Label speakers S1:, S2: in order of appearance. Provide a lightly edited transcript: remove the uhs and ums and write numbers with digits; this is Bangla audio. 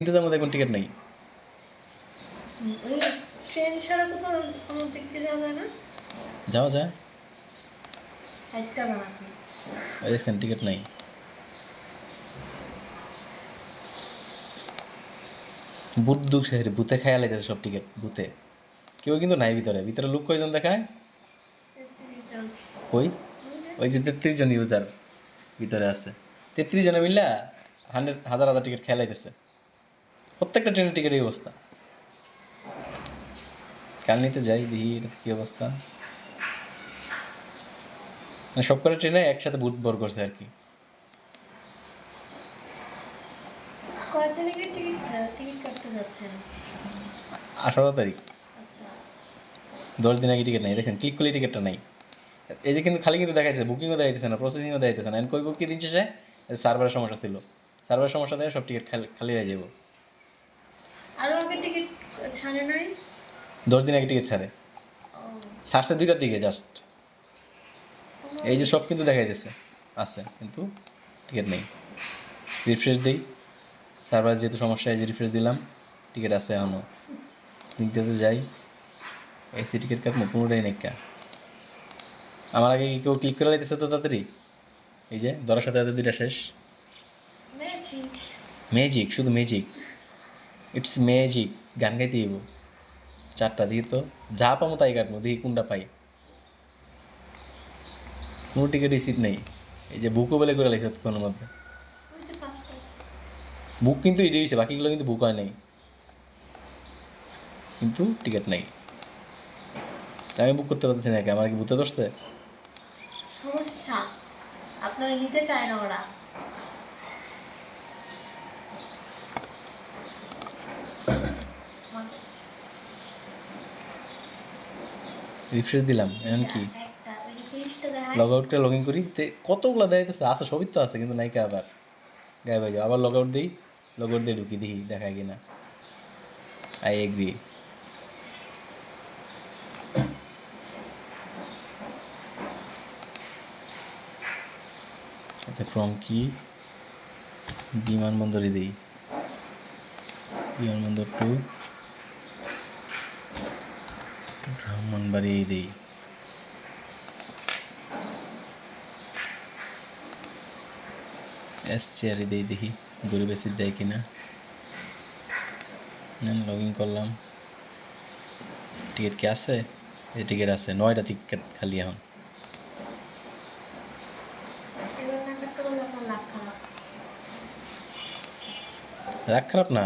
S1: কিন্তু তার মধ্যে এখন টিকিট নেই।
S2: ওই ট্রেন ছাড়া কোথাও কোনো দিক দিয়ে যাওয়া যায় না?
S1: যাওয়া যায়।
S2: একটা যান আপনি।
S1: ওই দেখছেন টিকিট নাই। বুট দুঃখে ভূতে খায়া লাইতেছে সব টিকিট ভূতে। কেউ কিন্তু নাই ভিতরে। ভিতরে লোক কয়জন দেখায়?
S2: 33 জন।
S1: কই?
S2: ওই যে
S1: ওই যে 33 জন ইউজার ভিতরে আছে। 33 জনে মিল্লা হাজার হাজার টিকিট খেয়া লাইতেছে। প্রত্যেকটা ট্রেনের টিকিট এই অবস্থা। কাল নিতে যাই দেখি এটাতে কী অবস্থা। মানে সব কটা ট্রেনে একসাথে বুট ভর করছে আর কি।
S2: কয় তারিখে টিকিট কাটতে যাচ্ছেন?
S1: 18 তারিখ।
S2: আচ্ছা।
S1: 10 দিন আগে টিকিট নাই। দেখেন ক্লিক করলে টিকিটটা নাই। এই যে কিন্তু খালি কিন্তু দেখাইতেছে, বুকিংও দেখাইতেছে না, প্রসেসিংও দেখাইতেছে না। এন্ড কইব কি দিন শেষে সার্ভারের সমস্যা ছিল। সার্ভারের সমস্যা দেয় সব টিকিট খালি হয়ে যাব।
S2: আরও আগে টিকিট ছাড়ে নাই?
S1: 10 দিন আগে টিকিট ছাড়ে।
S2: ও,
S1: ছাড়ছে 2টার দিকে জাস্ট।
S2: 15
S1: এই যে
S2: মিনিট।
S1: সব কিন্তু দেখাইতেছে আছে, কিন্তু টিকিট নেই। রিফ্রেশ দিই, সার্ভার যেহেতু সমস্যা, এই যে রিফ্রেশ দিলাম, টিকিট আছে এখনও। নিতে যাই, এসি টিকিট কাটবো, কোনোটাই নেই কা। আমার আগে কি কেউ ক্লিক করে লাইতেছে তো তাড়াতাড়ি? এই যে ধরার সাথে সাথে 2টা শেষ।
S2: ম্যাজিক।
S1: ম্যাজিক, শুধু ম্যাজিক। It's magic. গান গাইতে হইব। 4টা দিই তো, যা পাবো তাই কাটবো, দেখি কোনটা পাই। কোনো টিকিট রিসিট নেই। এই যে বুকও বেলে করে লাগছে এতক্ষণের মধ্যে।
S2: ওই যে 5টা।
S1: বুক কিন্তু এটি হয়েছে, বাকিগুলো কিন্তু বুক হয় নাই, কিন্তু টিকিট নেই। আমি বুক করতে পারতেছি না, আমার কি বুঝতে ধরছে?
S2: সমস্যা, আপনারা নিতে চায় না ওরা। আমাকে
S1: রিফ্রেশ দিলাম, এখন
S2: দুইটা,
S1: কি
S2: একটা, ওই যে 23টা দেখায়।
S1: লগ আউট করে লগ ইন করি, কতগুলো দেখাইতেছে, আছে সবই তো আছে, কিন্তু নাইকা আবার গায়েব হয়ে যাও। আবার লগ আউট দিই, লগ আউট দিয়ে ঢুকি, দেখি দেখায় কিনা। I agree. আচ্ছা, ফ্রম কি বিমানবন্দরে দিই, বিমানবন্দর টু ব্রাহ্মণবাড়ি দিই। চেয়ারে দিই, দেখি গরিবের সিট দেয় কিনা। লগ ইন করলাম, টিকিট কি আছে? এই টিকিট আছে, 9টা টিকিট খালি এখন।
S2: এবার না কাটতে পারলে আপনার লাভ খারাপ।
S1: রাগ খারাপ না,